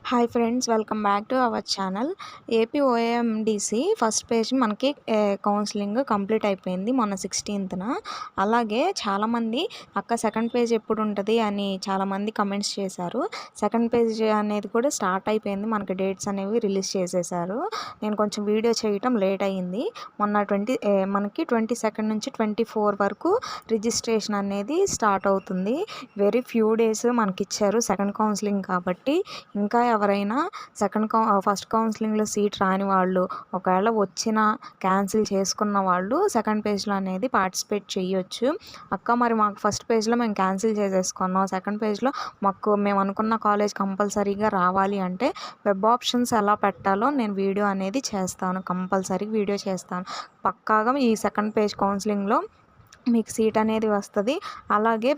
Hi friends, welcome back to our channel. AP ONDC first page మనకి counselling complete అయిపోయింది మొన్న 16న. అలాగే చాలామంది అక్క సెకండ్ పేజ్ ఎప్పుడు ఉంటుంది అని చాలామంది కమెంట్స్ చేశారు. సెకండ్ పేజ్ అనేది కూడా స్టార్ట్ అయిపోయింది, మనకి డేట్స్ అనేవి రిలీజ్ చేసేసారు. నేను కొంచెం వీడియో చేయటం లేట్ అయ్యింది. మొన్న మనకి 22 నుంచి 24 వరకు రిజిస్ట్రేషన్ అనేది స్టార్ట్ అవుతుంది. వెరీ ఫ్యూ డేస్ మనకి ఇచ్చారు సెకండ్ కౌన్సిలింగ్ కాబట్టి. ఇంకా ఎవరైనా ఫస్ట్ కౌన్సిలింగ్లో సీట్ రాని వాళ్ళు, ఒకవేళ వచ్చినా క్యాన్సిల్ చేసుకున్న వాళ్ళు సెకండ్ పేజ్లో అనేది పార్టిసిపేట్ చేయొచ్చు. అక్క మరి మాకు ఫస్ట్ పేజ్లో మేము క్యాన్సిల్ చేసేసుకున్నాం, సెకండ్ పేజ్లో మేము అనుకున్న కాలేజ్ కంపల్సరీగా రావాలి అంటే వెబ్ ఆప్షన్స్ ఎలా పెట్టాలో నేను వీడియో అనేది చేస్తాను, కంపల్సరీ వీడియో చేస్తాను. పక్కాగా ఈ సెకండ్ పేజ్ కౌన్సిలింగ్లో మీకు సీట్ అనేది వస్తుంది. అలాగే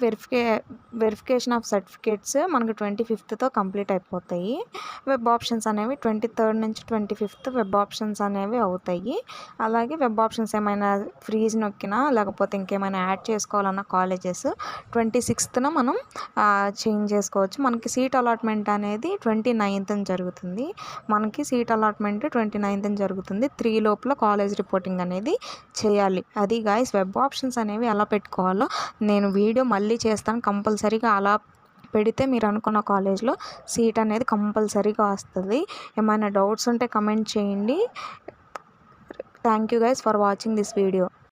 వెరిఫికేషన్ ఆఫ్ సర్టిఫికేట్స్ మనకు 25తో కంప్లీట్ అయిపోతాయి. వెబ్ ఆప్షన్స్ అనేవి 23rd నుంచి 25th వెబ్ ఆప్షన్స్ అనేవి అవుతాయి. అలాగే వెబ్ ఆప్షన్స్ ఏమైనా ఫ్రీజ్ నొక్కినా లేకపోతే ఇంకేమైనా యాడ్ చేసుకోవాలన్న కాలేజెస్ 26న మనం చేంజ్ చేసుకోవచ్చు. మనకి సీట్ అలాట్మెంట్ అనేది 29th జరుగుతుంది. మనకి సీట్ అలాట్మెంట్ 29th జరుగుతుంది. 3 లోపల కాలేజ్ రిపోర్టింగ్ అనేది చేయాలి. అది గాయ్స్, వెబ్ ఆప్షన్స్ అనేవి ఎలా పెట్టుకోవాలో నేను వీడియో మళ్ళీ చేస్తాను. కంపల్సరీగా అలా పెడితే మీరు అనుకున్న కాలేజ్లో సీట్ అనేది కంపల్సరీగా వస్తుంది. ఏమైనా డౌట్స్ ఉంటే కమెంట్ చేయండి. Thank you guys for watching this video.